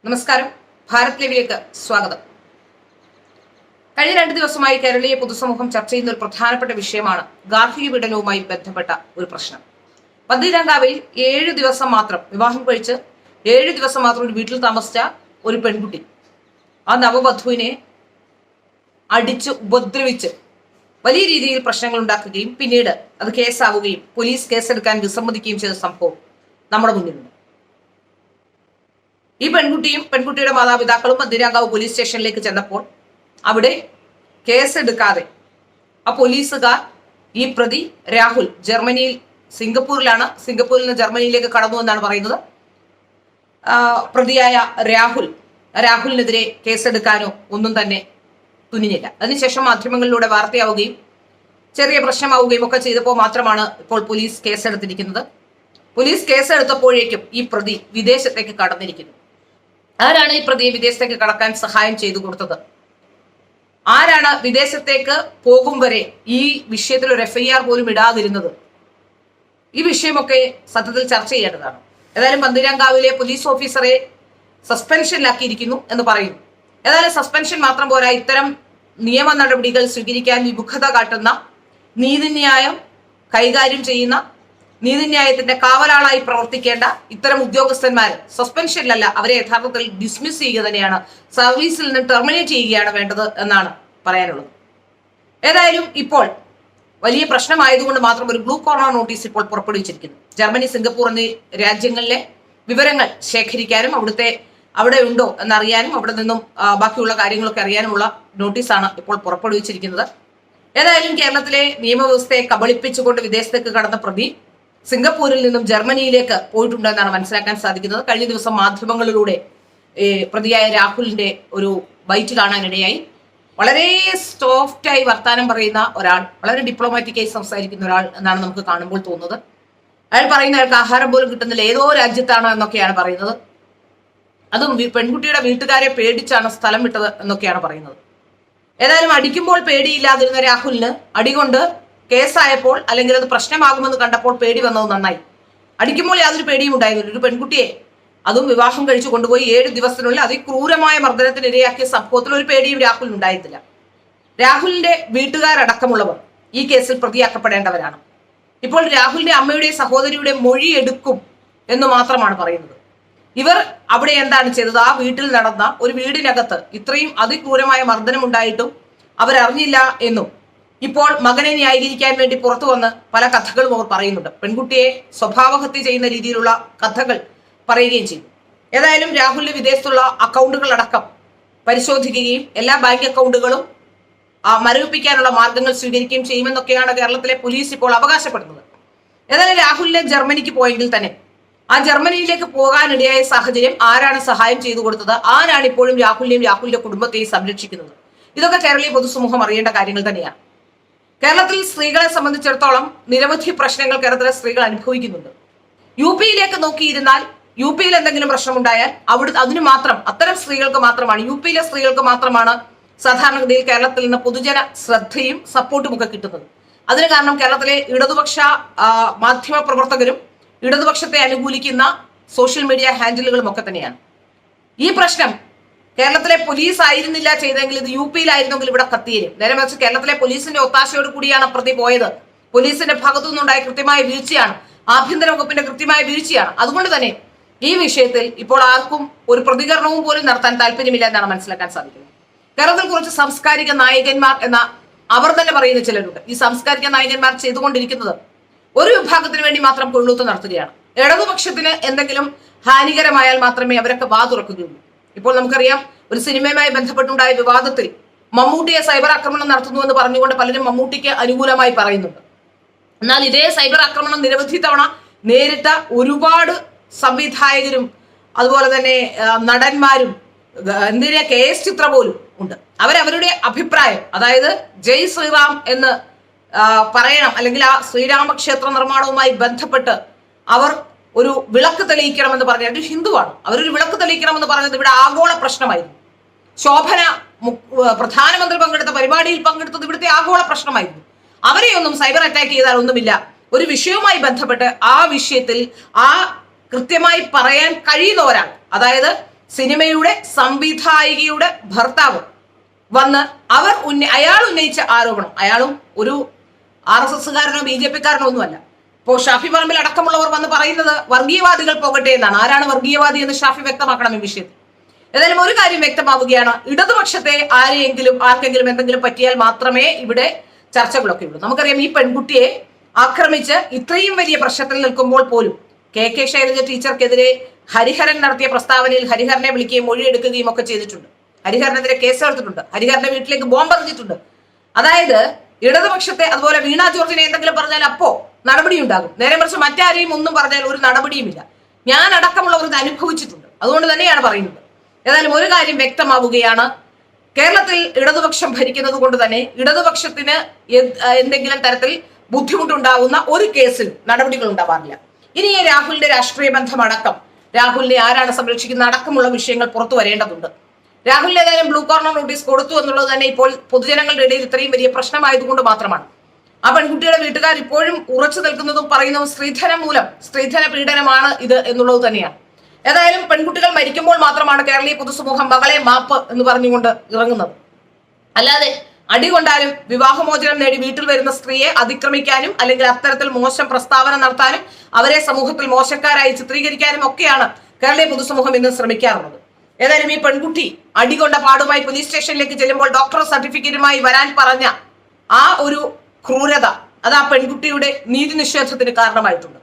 നമസ്കാരം. ഭാരത് ലൈവിലേക്ക് സ്വാഗതം. കഴിഞ്ഞ 2 ദിവസമായി കേരളീയ പൊതുസമൂഹം ചർച്ച ചെയ്യുന്ന ഒരു പ്രധാനപ്പെട്ട വിഷയമാണ് ഗാർഹിക പീഡനവുമായി ബന്ധപ്പെട്ട ഒരു പ്രശ്നം. പന്തീരാങ്കാവിൽ 7 ദിവസം മാത്രം വിവാഹം കഴിച്ച് 7 ദിവസം മാത്രം ഒരു വീട്ടിൽ താമസിച്ച ഒരു പെൺകുട്ടി ആ നവവധുവിനെ അടിച്ച് ഉപദ്രവിച്ച് വലിയ രീതിയിൽ പ്രശ്നങ്ങൾ ഉണ്ടാക്കുകയും പിന്നീട് അത് കേസാവുകയും പോലീസ് കേസെടുക്കാൻ വിസമ്മതിക്കുകയും ചെയ്ത സംഭവം നമ്മുടെ മുന്നിലുണ്ട്. ഈ പെൺകുട്ടിയും പെൺകുട്ടിയുടെ മാതാപിതാക്കളും പന്തീരാങ്കാവ് പോലീസ് സ്റ്റേഷനിലേക്ക് ചെന്നപ്പോൾ അവിടെ കേസെടുക്കാതെ ആ പോലീസുകാർ ഈ പ്രതി രാഹുൽ സിംഗപ്പൂരിൽ നിന്ന് ജർമ്മനിയിലേക്ക് കടന്നു എന്നാണ് പറയുന്നത്. പ്രതിയായ രാഹുലിനെതിരെ കേസെടുക്കാനോ ഒന്നും തന്നെ തുനിഞ്ഞില്ല. അതിനുശേഷം മാധ്യമങ്ങളിലൂടെ വാർത്തയാവുകയും ചെറിയ പ്രശ്നമാവുകയും ഒക്കെ ചെയ്തപ്പോൾ മാത്രമാണ് ഇപ്പോൾ പോലീസ് കേസെടുത്തിരിക്കുന്നത്. പോലീസ് കേസെടുത്തപ്പോഴേക്കും ഈ പ്രതി വിദേശത്തേക്ക് കടന്നിരിക്കുന്നു. ആരാണ് ഈ പ്രതിയെ വിദേശത്തേക്ക് കടക്കാൻ സഹായം ചെയ്തു കൊടുത്തത്? ആരാണ് വിദേശത്തേക്ക് പോകും വരെ ഈ വിഷയത്തിൽ ഒരു FIR പോലും ഇടാതിരുന്നത്? ഈ വിഷയമൊക്കെ സത്യത്തിൽ ചർച്ച ചെയ്യേണ്ടതാണ്. ഏതായാലും പന്തീരാങ്കാവിലെ പോലീസ് ഓഫീസറെ സസ്പെൻഷനിലാക്കിയിരിക്കുന്നു എന്ന് പറയുന്നു. ഏതായാലും സസ്പെൻഷൻ മാത്രം പോരാ, ഇത്തരം നിയമ നടപടികൾ സ്വീകരിക്കാൻ വിമുഖത കാട്ടുന്ന, നീതിന്യായം കൈകാര്യം ചെയ്യുന്ന, നീതിന്യായത്തിന്റെ കാവലാളായി പ്രവർത്തിക്കേണ്ട ഇത്തരം ഉദ്യോഗസ്ഥന്മാർ സസ്പെൻഷനിലല്ല, അവരെ യഥാർത്ഥത്തിൽ ഡിസ്മിസ് ചെയ്യുക തന്നെയാണ്, സർവീസിൽ നിന്ന് ടെർമിനേറ്റ് ചെയ്യുകയാണ് വേണ്ടത് എന്നാണ് പറയാനുള്ളത്. ഏതായാലും ഇപ്പോൾ വലിയ പ്രശ്നമായതുകൊണ്ട് മാത്രം ഒരു ബ്ലൂ കോർണർ നോട്ടീസ് ഇപ്പോൾ പുറപ്പെടുവിച്ചിരിക്കുന്നു. ജർമ്മനി, സിംഗപ്പൂർ എന്നീ രാജ്യങ്ങളിലെ വിവരങ്ങൾ ശേഖരിക്കാനും അവിടെ ഉണ്ടോ എന്നറിയാനും അവിടെ നിന്നും ബാക്കിയുള്ള കാര്യങ്ങളൊക്കെ അറിയാനുമുള്ള നോട്ടീസാണ് ഇപ്പോൾ പുറപ്പെടുവിച്ചിരിക്കുന്നത്. ഏതായാലും കേരളത്തിലെ നിയമവ്യവസ്ഥയെ കബളിപ്പിച്ചുകൊണ്ട് വിദേശത്തേക്ക് കടന്ന പ്രതി സിംഗപ്പൂരിൽ നിന്നും ജർമ്മനിയിലേക്ക് പോയിട്ടുണ്ടെന്നാണ് മനസ്സിലാക്കാൻ സാധിക്കുന്നത്. കഴിഞ്ഞ ദിവസം മാധ്യമങ്ങളിലൂടെ പ്രതിയായ രാഹുലിന്റെ ഒരു ബൈറ്റ് കാണാനിടയായി. വളരെ സോഫ്റ്റായി വർത്താനം പറയുന്ന ഒരാൾ, വളരെ ഡിപ്ലോമാറ്റിക്കായി സംസാരിക്കുന്ന ഒരാൾ എന്നാണ് നമുക്ക് കാണുമ്പോൾ തോന്നുന്നത്. അയാൾ പറയുന്ന അയാൾക്ക് ആഹാരം പോലും കിട്ടുന്നില്ല, ഏതോ രാജ്യത്താണ് എന്നൊക്കെയാണ് പറയുന്നത്. അതും പെൺകുട്ടിയുടെ വീട്ടുകാരെ പേടിച്ചാണ് സ്ഥലം വിട്ടത് എന്നൊക്കെയാണ് പറയുന്നത്. ഏതായാലും അടിക്കുമ്പോൾ പേടിയില്ലാതിരുന്ന രാഹുലിന് അടികൊണ്ട് കേസായപ്പോൾ അല്ലെങ്കിൽ അത് പ്രശ്നമാകുമെന്ന് കണ്ടപ്പോൾ പേടി വന്നത് നന്നായി. അടിക്കുമ്പോൾ യാതൊരു പേടിയും ഉണ്ടായിരുന്നില്ല. ഒരു പെൺകുട്ടിയെ അതും വിവാഹം കഴിച്ചു കൊണ്ടുപോയി 7 ദിവസത്തിനുള്ളിൽ അതിക്രൂരമായ മർദ്ദനത്തിന് ഇരയാക്കിയ സംഭവത്തിൽ ഒരു പേടിയും രാഹുലിന് ഉണ്ടായിട്ടില്ല. രാഹുലിന്റെ വീട്ടുകാരടക്കമുള്ളവർ ഈ കേസിൽ പ്രതിയാക്കപ്പെടേണ്ടവരാണ്. ഇപ്പോൾ രാഹുലിന്റെ അമ്മയുടെ സഹോദരിയുടെ മൊഴി എടുക്കും എന്ന് മാത്രമാണ് പറയുന്നത്. ഇവർ അവിടെ എന്താണ് ചെയ്തത്? ആ വീട്ടിൽ നടന്ന ഒരു വീടിനകത്ത് ഇത്രയും അതിക്രൂരമായ മർദ്ദനം ഉണ്ടായിട്ടും അവരറിഞ്ഞില്ല എന്നും ഇപ്പോൾ മകനെ ന്യായീകരിക്കാൻ വേണ്ടി പുറത്തു വന്ന് പല കഥകളും അവർ പറയുന്നുണ്ട്. പെൺകുട്ടിയെ സ്വഭാവഹത്യ ചെയ്യുന്ന രീതിയിലുള്ള കഥകൾ പറയുകയും ചെയ്തു. ഏതായാലും രാഹുലിന്റെ വിദേശത്തുള്ള അക്കൗണ്ടുകൾ അടക്കം പരിശോധിക്കുകയും എല്ലാ ബാങ്ക് അക്കൗണ്ടുകളും മരവിപ്പിക്കാനുള്ള മാർഗങ്ങൾ സ്വീകരിക്കുകയും ചെയ്യുമെന്നൊക്കെയാണ് കേരളത്തിലെ പോലീസ് ഇപ്പോൾ അവകാശപ്പെടുന്നത്. ഏതായാലും രാഹുലിനെ ജർമ്മനിക്ക് പോയെങ്കിൽ തന്നെ ആ ജർമ്മനിയിലേക്ക് പോകാനിടയായ സാഹചര്യം ആരാണ് സഹായം ചെയ്തു കൊടുത്തത്? ആരാണ് ഇപ്പോഴും രാഹുലിനെയും രാഹുലിന്റെ കുടുംബത്തെയും സംരക്ഷിക്കുന്നത്? ഇതൊക്കെ കേരളീയ പൊതുസമൂഹം അറിയേണ്ട കാര്യങ്ങൾ തന്നെയാണ്. കേരളത്തിൽ സ്ത്രീകളെ സംബന്ധിച്ചിടത്തോളം നിരവധി പ്രശ്നങ്ങൾ കേരളത്തിലെ സ്ത്രീകൾ അനുഭവിക്കുന്നുണ്ട്. UPയിലേക്ക് നോക്കിയിരുന്നാൽ UPയിൽ എന്തെങ്കിലും പ്രശ്നമുണ്ടായാൽ അതിന് മാത്രം അത്തരം സ്ത്രീകൾക്ക് മാത്രമാണ്, UPയിലെ സ്ത്രീകൾക്ക് മാത്രമാണ് സാധാരണഗതിയിൽ കേരളത്തിൽ നിന്ന് പൊതുജന ശ്രദ്ധയും സപ്പോർട്ടും ഒക്കെ കിട്ടുന്നത്. അതിന് കാരണം കേരളത്തിലെ ഇടതുപക്ഷ മാധ്യമ പ്രവർത്തകരും ഇടതുപക്ഷത്തെ അനുകൂലിക്കുന്ന സോഷ്യൽ മീഡിയ ഹാൻഡിലുകളും ഒക്കെ തന്നെയാണ്. ഈ പ്രശ്നം കേരളത്തിലെ പോലീസ് ആയിരുന്നില്ല ചെയ്തെങ്കിൽ ഇത് UPയിലായിരുന്നെങ്കിൽ ഇവിടെ കത്തിയേരും. നേരെ മറിച്ച് കേരളത്തിലെ പോലീസിന്റെ ഒത്താശയോട് കൂടിയാണ് പ്രതി പോയത്. പോലീസിന്റെ ഭാഗത്തു നിന്നുണ്ടായ കൃത്യമായ വീഴ്ചയാണ്, ആഭ്യന്തര വകുപ്പിന്റെ കൃത്യമായ വീഴ്ചയാണ്. അതുകൊണ്ട് തന്നെ ഈ വിഷയത്തിൽ ഇപ്പോൾ ആർക്കും ഒരു പ്രതികരണവും പോലും നടത്താൻ താല്പര്യമില്ല എന്നാണ് മനസ്സിലാക്കാൻ സാധിക്കുന്നത്. കേരളത്തിൽ കുറച്ച് സാംസ്കാരിക നായകന്മാർ എന്ന അവർ തന്നെ പറയുന്ന ചിലരുണ്ട്. ഈ സാംസ്കാരിക നായകന്മാർ ചെയ്തുകൊണ്ടിരിക്കുന്നത് ഒരു വിഭാഗത്തിന് വേണ്ടി മാത്രം കൊള്ളൂത്ത് നടത്തുകയാണ്. ഇടതുപക്ഷത്തിന് എന്തെങ്കിലും ഹാനികരമായാൽ മാത്രമേ അവരൊക്കെ വാതുറക്കുകയുള്ളൂ. ഇപ്പോൾ നമുക്കറിയാം, ഒരു സിനിമയുമായി ബന്ധപ്പെട്ടുണ്ടായ വിവാദത്തിൽ മമ്മൂട്ടിയെ സൈബർ ആക്രമണം നടത്തുന്നുവെന്ന് പറഞ്ഞുകൊണ്ട് പലരും മമ്മൂട്ടിക്ക് അനുകൂലമായി പറയുന്നുണ്ട്. എന്നാൽ ഇതേ സൈബർ ആക്രമണം നിരവധി തവണ നേരിട്ട ഒരുപാട് സംവിധായകരും അതുപോലെ തന്നെ നടന്മാരും KS ചിത്ര പോലും ഉണ്ട്. അവരവരുടെ അഭിപ്രായം, അതായത് ജയ് ശ്രീറാം എന്ന് പറയണം, അല്ലെങ്കിൽ ആ ശ്രീരാമക്ഷേത്ര നിർമ്മാണവുമായി ബന്ധപ്പെട്ട് അവർ ഒരു വിളക്ക് തെളിയിക്കണമെന്ന് പറഞ്ഞ ഒരു ഹിന്ദുവാണ്, അവരൊരു വിളക്ക് തെളിയിക്കണമെന്ന് പറഞ്ഞത് ഇവിടെ ആഗോള പ്രശ്നമായിരുന്നു. ശോഭന പ്രധാനമന്ത്രി പങ്കെടുത്ത പരിപാടിയിൽ പങ്കെടുത്തത് ഇവിടുത്തെ ആഗോള പ്രശ്നമായിരുന്നു. അവരെയൊന്നും സൈബർ അറ്റാക്ക് ചെയ്താൽ ഒന്നുമില്ല. ഒരു വിഷയവുമായി ബന്ധപ്പെട്ട് ആ വിഷയത്തിൽ കൃത്യമായി പറയാൻ കഴിയുന്ന ഒരാൾ, അതായത് സിനിമയുടെ സംവിധായികയുടെ ഭർത്താവ് വന്ന് അയാൾ ഉന്നയിച്ച ആരോപണം, അയാളും ഒരു RSSകാരനോ BJPക്കാരനോ ഒന്നുമല്ല. ഇപ്പോൾ ഷാഫി പറമ്പിൽ അടക്കമുള്ളവർ വന്ന് പറയുന്നത് വർഗീയവാദികൾ പോകട്ടെ എന്നാണ്. ആരാണ് വർഗീയവാദി എന്ന് ഷാഫി വ്യക്തമാക്കണം ഈ വിഷയത്തിൽ. ഏതായാലും ഒരു കാര്യം വ്യക്തമാവുകയാണ്, ഇടതുപക്ഷത്തെ ആർക്കെങ്കിലും എന്തെങ്കിലും പറ്റിയാൽ മാത്രമേ ഇവിടെ ചർച്ചകളൊക്കെ ഉള്ളൂ. നമുക്കറിയാം, ഈ പെൺകുട്ടിയെ ആക്രമിച്ച് ഇത്രയും വലിയ പ്രശ്നത്തിൽ നിൽക്കുമ്പോൾ പോലും KK ശൈലജ ടീച്ചർക്കെതിരെ ഹരിഹരൻ നടത്തിയ പ്രസ്താവനയിൽ ഹരിഹരനെ വിളിക്കുകയും മൊഴിയെടുക്കുകയും ഒക്കെ ചെയ്തിട്ടുണ്ട്. ഹരിഹരനെതിരെ കേസെടുത്തിട്ടുണ്ട്. ഹരിഹരന്റെ വീട്ടിലേക്ക് ബോംബ് എറിഞ്ഞിട്ടുണ്ട്. അതായത് ഇടതുപക്ഷത്തെ, അതുപോലെ വീണ ജോർജിനെ എന്തെങ്കിലും പറഞ്ഞാൽ അപ്പോ നടപടി ഉണ്ടാകും. നേരെ മറിച്ച് മറ്റാരെയും ഒന്നും പറഞ്ഞാൽ ഒരു നടപടിയുമില്ല. ഞാൻ അടക്കമുള്ളവർ ഇത് അനുഭവിച്ചിട്ടുണ്ട്. അതുകൊണ്ട് തന്നെയാണ് പറയുന്നത്. ഏതായാലും ഒരു കാര്യം വ്യക്തമാവുകയാണ്, കേരളത്തിൽ ഇടതുപക്ഷം ഭരിക്കുന്നത് കൊണ്ട് തന്നെ ഇടതുപക്ഷത്തിന് എന്തെങ്കിലും തരത്തിൽ ബുദ്ധിമുട്ടുണ്ടാവുന്ന ഒരു കേസിലും നടപടികൾ ഉണ്ടാവാറില്ല. ഇനി രാഹുലിന്റെ രാഷ്ട്രീയ ബന്ധമടക്കം, രാഹുലിനെ ആരാണ് സംരക്ഷിക്കുന്ന അടക്കമുള്ള വിഷയങ്ങൾ പുറത്തു വരേണ്ടതുണ്ട്. രാഹുലിന് ഏതായാലും ബ്ലൂ കോർണർ നോട്ടീസ് കൊടുത്തു എന്നുള്ളത് തന്നെ ഇപ്പോൾ പൊതുജനങ്ങളുടെ ഇടയിൽ ഇത്രയും വലിയ പ്രശ്നമായതുകൊണ്ട് മാത്രമാണ്. ആ പെൺകുട്ടിയുടെ വീട്ടുകാർ ഇപ്പോഴും ഉറച്ചു നിൽക്കുന്നതും പറയുന്നതും സ്ത്രീധന പീഡനമാണ് ഇത് എന്നുള്ളത് തന്നെയാണ്. ഏതായാലും പെൺകുട്ടികൾ മരിക്കുമ്പോൾ മാത്രമാണ് കേരളീയ പൊതുസമൂഹം മകളെ മാപ്പ് എന്ന് പറഞ്ഞുകൊണ്ട് ഇറങ്ങുന്നത്. അല്ലാതെ അടികൊണ്ടാലും വിവാഹമോചനം നേടി വീട്ടിൽ വരുന്ന സ്ത്രീയെ അതിക്രമിക്കാനും അല്ലെങ്കിൽ അത്തരത്തിൽ മോശം പ്രസ്താവന നടത്താനും അവരെ സമൂഹത്തിൽ മോശക്കാരായി ചിത്രീകരിക്കാനും ഒക്കെയാണ് കേരളീയ പൊതുസമൂഹം ഇന്ന് ശ്രമിക്കാറുള്ളത്. ഏതായാലും ഈ പെൺകുട്ടി അടികൊണ്ട പാടുമായി പോലീസ് സ്റ്റേഷനിലേക്ക് ചെല്ലുമ്പോൾ ഡോക്ടർ സർട്ടിഫിക്കറ്റുമായി വരാൻ പറഞ്ഞ ആ ഒരു ക്രൂരത, അത് ആ പെൺകുട്ടിയുടെ നീതി നിഷേധത്തിന് കാരണമായിട്ടുണ്ട്.